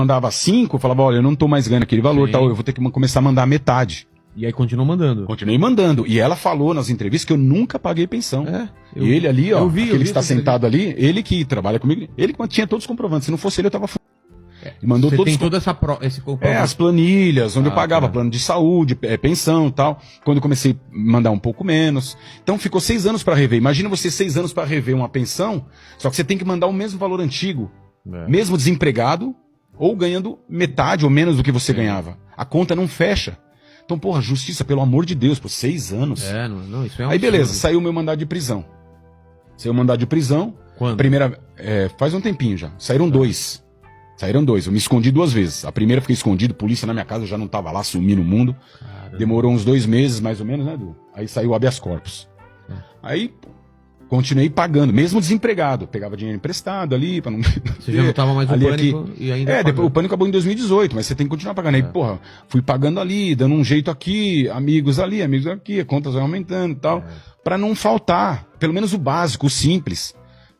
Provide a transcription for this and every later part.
mandava 5, eu falava, olha, eu não tô mais ganhando aquele valor, tal, eu vou ter que começar a mandar metade. E aí continuou mandando. Continuei mandando. E ela falou nas entrevistas que eu nunca paguei pensão. E ele ali, ó, ele está sentado ali, ele que trabalha comigo, ele que tinha todos os comprovantes. Se não fosse ele, eu tava e mandou você todos tem toda esse comprovante. as planilhas, onde eu pagava plano de saúde, pensão e tal. Quando eu comecei a mandar um pouco menos. Então ficou 6 anos para rever. Imagina você 6 anos para rever uma pensão, só que você tem que mandar o mesmo valor antigo, mesmo desempregado, ou ganhando metade ou menos do que você ganhava. A conta não fecha. Então, porra, justiça, pelo amor de Deus, por 6 anos. Não, isso é um Aí beleza, saiu o meu mandado de prisão. Saiu o mandado de prisão. Quando? Faz um tempinho já. Saíram 2. Saíram 2. Eu me escondi 2 vezes. A primeira eu fiquei escondido, polícia na minha casa, eu já não tava lá, sumi no mundo. Caramba. Demorou uns 2 meses, mais ou menos, né, Edu? Aí saiu o habeas corpus. Aí, continuei pagando, mesmo desempregado. Pegava dinheiro emprestado ali, pra não... Você já não tava mais no pânico e ainda depois, o pânico acabou em 2018, mas você tem que continuar pagando. Aí, porra, fui pagando ali, dando um jeito aqui, amigos ali, amigos aqui, contas vai aumentando e tal, pra não faltar, pelo menos o básico, o simples,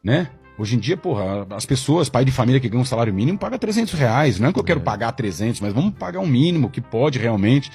né? Hoje em dia, porra, as pessoas, pai de família que ganha um salário mínimo, paga R$300. Não é que eu quero pagar 300, mas vamos pagar um mínimo que pode realmente.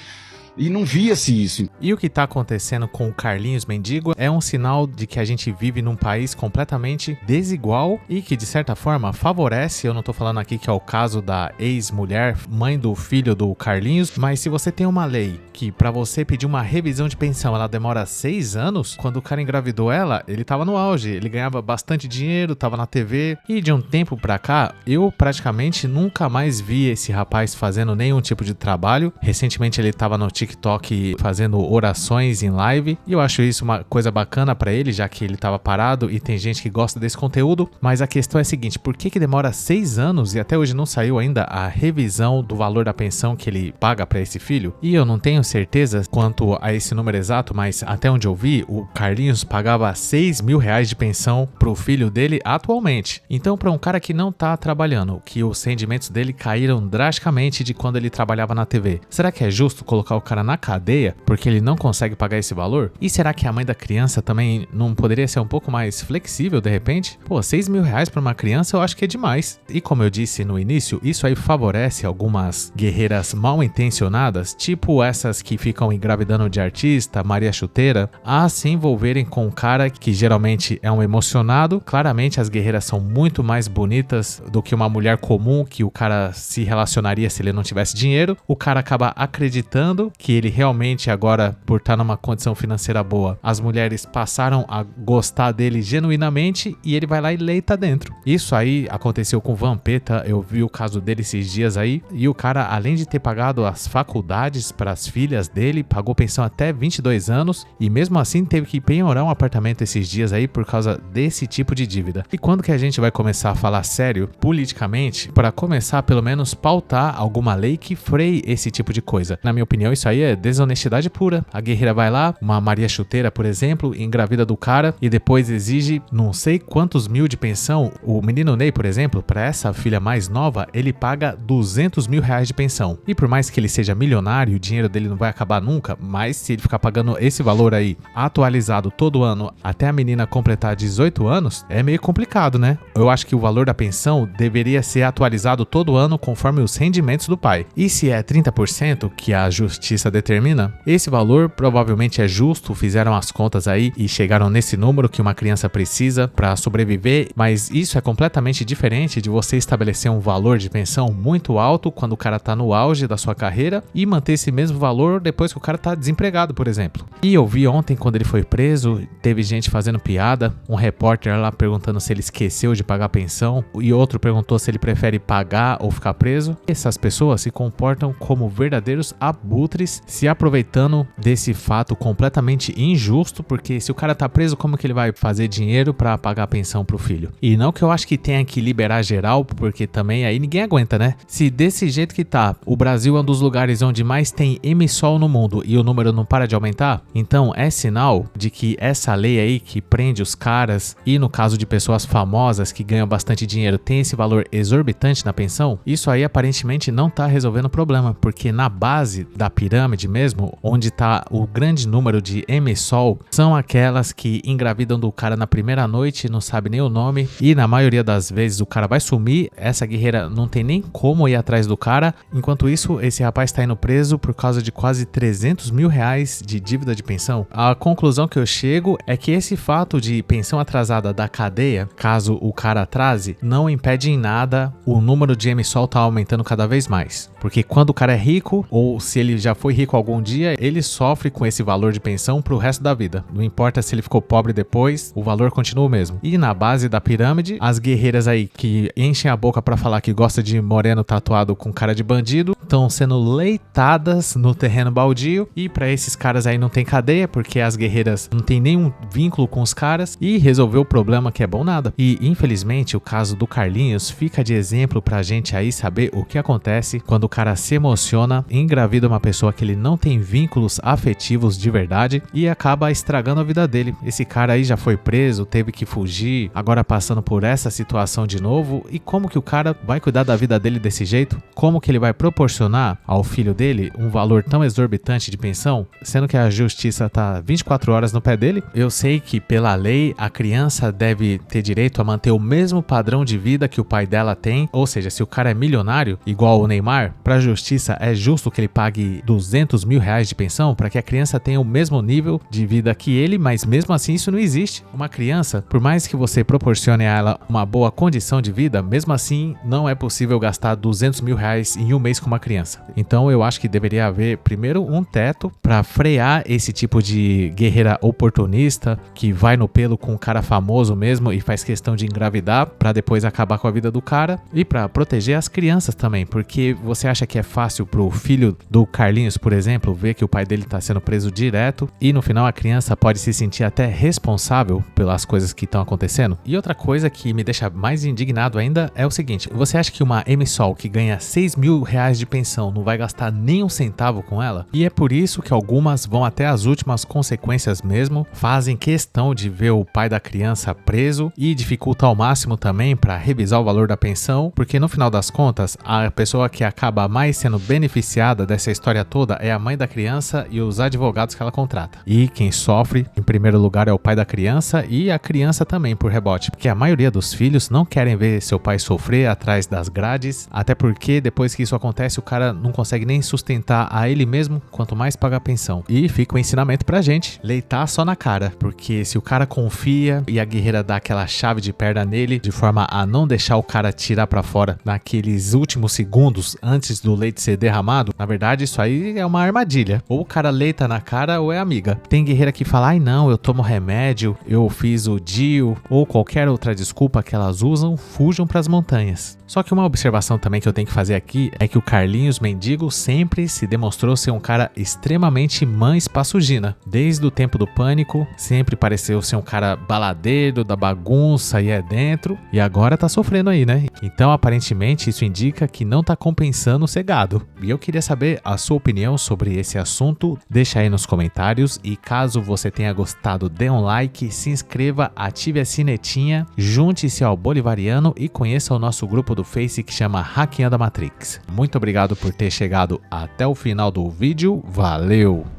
E não via-se isso. E o que tá acontecendo com o Carlinhos Mendigo é um sinal de que a gente vive num país completamente desigual e que, de certa forma, favorece, eu não tô falando aqui que é o caso da ex-mulher, mãe do filho do Carlinhos, mas se você tem uma lei que pra você pedir uma revisão de pensão, ela demora 6 anos, quando o cara engravidou ela, ele tava no auge, ele ganhava bastante dinheiro, tava na TV, e de um tempo pra cá, eu praticamente nunca mais vi esse rapaz fazendo nenhum tipo de trabalho. Recentemente ele tava no TikTok fazendo orações em live, e eu acho isso uma coisa bacana pra ele, já que ele tava parado e tem gente que gosta desse conteúdo, mas a questão é a seguinte, por que demora 6 anos e até hoje não saiu ainda a revisão do valor da pensão que ele paga pra esse filho? E eu não tenho certeza quanto a esse número exato, mas até onde eu vi, o Carlinhos pagava R$6.000 de pensão pro filho dele atualmente. Então, pra um cara que não tá trabalhando, que os rendimentos dele caíram drasticamente de quando ele trabalhava na TV, será que é justo colocar o cara na cadeia porque ele não consegue pagar esse valor? E será que a mãe da criança também não poderia ser um pouco mais flexível de repente? Pô, R$6.000 pra uma criança eu acho que é demais. E como eu disse no início, isso aí favorece algumas guerreiras mal intencionadas, tipo essas que ficam engravidando de artista, Maria Chuteira, a se envolverem com um cara que geralmente é um emocionado. Claramente as guerreiras são muito mais bonitas do que uma mulher comum que o cara se relacionaria se ele não tivesse dinheiro. O cara acaba acreditando que ele realmente agora, por estar numa condição financeira boa, as mulheres passaram a gostar dele genuinamente e ele vai lá e leita dentro. Isso aí aconteceu com o Vampeta, eu vi o caso dele esses dias aí, e o cara, além de ter pagado as faculdades para as filhas dele, pagou pensão até 22 anos e mesmo assim teve que penhorar um apartamento esses dias aí por causa desse tipo de dívida. E quando que a gente vai começar a falar sério politicamente para começar a pelo menos pautar alguma lei que freie esse tipo de coisa? Na minha opinião, isso aí é desonestidade pura. A guerreira vai lá, uma Maria Chuteira, por exemplo, engravida do cara e depois exige não sei quantos mil de pensão. O menino Ney, por exemplo, para essa filha mais nova, ele paga R$200.000 de pensão. E por mais que ele seja milionário, o dinheiro dele não vai acabar nunca, mas se ele ficar pagando esse valor aí, atualizado todo ano, até a menina completar 18 anos, é meio complicado, né? Eu acho que o valor da pensão deveria ser atualizado todo ano conforme os rendimentos do pai. E se é 30% que a justiça determina, esse valor provavelmente é justo, fizeram as contas aí e chegaram nesse número que uma criança precisa para sobreviver, mas isso é completamente diferente de você estabelecer um valor de pensão muito alto quando o cara tá no auge da sua carreira e manter esse mesmo valor depois que o cara tá desempregado, por exemplo. E eu vi ontem quando ele foi preso, teve gente fazendo piada, um repórter lá perguntando se ele esqueceu de pagar a pensão e outro perguntou se ele prefere pagar ou ficar preso. Essas pessoas se comportam como verdadeiros abutres, se aproveitando desse fato completamente injusto, porque se o cara tá preso, como que ele vai fazer dinheiro pra pagar a pensão pro filho? E não que eu acho que tenha que liberar geral, porque também aí ninguém aguenta, né? Se desse jeito que tá, o Brasil é um dos lugares onde mais tem MSOL no mundo e o número não para de aumentar, então é sinal de que essa lei aí que prende os caras e no caso de pessoas famosas que ganham bastante dinheiro tem esse valor exorbitante na pensão, isso aí aparentemente não tá resolvendo o problema, porque na base da pirâmide pirâmide mesmo, onde tá o grande número de MSOL, são aquelas que engravidam do cara na primeira noite, não sabe nem o nome, e na maioria das vezes o cara vai sumir, essa guerreira não tem nem como ir atrás do cara. Enquanto isso, esse rapaz tá indo preso por causa de quase 300 mil reais de dívida de pensão. A conclusão que eu chego é que esse fato de pensão atrasada da cadeia, caso o cara atrase, não impede em nada o número de MSOL tá aumentando cada vez mais. Porque quando o cara é rico, ou se ele já foi rico algum dia, ele sofre com esse valor de pensão pro resto da vida. Não importa se ele ficou pobre depois, o valor continua o mesmo. E na base da pirâmide, as guerreiras aí que enchem a boca pra falar que gosta de moreno tatuado com cara de bandido, estão sendo leitadas no terreno baldio, e pra esses caras aí não tem cadeia, porque as guerreiras não tem nenhum vínculo com os caras, e resolveu o problema que é bom nada. E infelizmente o caso do Carlinhos fica de exemplo pra gente aí saber o que acontece quando o cara se emociona, engravida uma pessoa que ele não tem vínculos afetivos de verdade e acaba estragando a vida dele. Esse cara aí já foi preso, teve que fugir, agora passando por essa situação de novo. E como que o cara vai cuidar da vida dele desse jeito? Como que ele vai proporcionar ao filho dele um valor tão exorbitante de pensão, sendo que a justiça tá 24 horas no pé dele? Eu sei que pela lei a criança deve ter direito a manter o mesmo padrão de vida que o pai dela tem, ou seja, se o cara é milionário, igual o Neymar, pra justiça é justo que ele pague 200 mil reais de pensão para que a criança tenha o mesmo nível de vida que ele, mas mesmo assim isso não existe. Uma criança, por mais que você proporcione a ela uma boa condição de vida, mesmo assim não é possível gastar 200 mil reais em um mês com uma criança. Então eu acho que deveria haver primeiro um teto para frear esse tipo de guerreira oportunista que vai no pelo com um cara famoso mesmo e faz questão de engravidar para depois acabar com a vida do cara, e para proteger as crianças também, porque você acha que é fácil pro filho do Carlinhos, por exemplo, ver que o pai dele tá sendo preso direto e no final a criança pode se sentir até responsável pelas coisas que estão acontecendo? E outra coisa que me deixa mais indignado ainda é o seguinte: você acha que uma MSOL que ganha 6 mil reais de pensão não vai gastar nem um centavo com ela? E é por isso que algumas vão até as últimas consequências mesmo, fazem questão de ver o pai da criança preso e dificulta ao máximo também para revisar o valor da pensão, porque no final das contas a pessoa que acaba mais sendo beneficiada dessa história toda é a mãe da criança e os advogados que ela contrata. E quem sofre em primeiro lugar é o pai da criança e a criança também por rebote, porque a maioria dos filhos não querem ver seu pai sofrer atrás das grades, até porque depois que isso acontece o cara não consegue nem sustentar a ele mesmo, quanto mais pagar pensão. E fica um ensinamento pra gente: leitar só na cara, porque se o cara confia e a guerreira dá aquela chave de perna nele de forma a não deixar o cara tirar pra fora naqueles últimos segundos antes do leite ser derramado, na verdade isso aí é uma armadilha. Ou o cara leita na cara ou é amiga. Tem guerreira que fala: ai não, eu tomo remédio, eu fiz o DIU, ou qualquer outra desculpa que elas usam, fujam pras montanhas. Só que uma observação também que eu tenho que fazer aqui é que o Carlinhos Mendigo sempre se demonstrou ser um cara extremamente mãe espaçugina. Desde o tempo do Pânico, sempre pareceu ser um cara baladeiro, da bagunça e é dentro, e agora tá sofrendo aí, né? Então aparentemente isso indica que não tá compensando ser gado. E eu queria saber a sua opinião sobre esse assunto, deixa aí nos comentários, e caso você tenha gostado, dê um like, se inscreva, ative a sinetinha, junte-se ao Bolivariano e conheça o nosso grupo do Face que chama Hackeando a Matrix. Muito obrigado por ter chegado até o final do vídeo, valeu!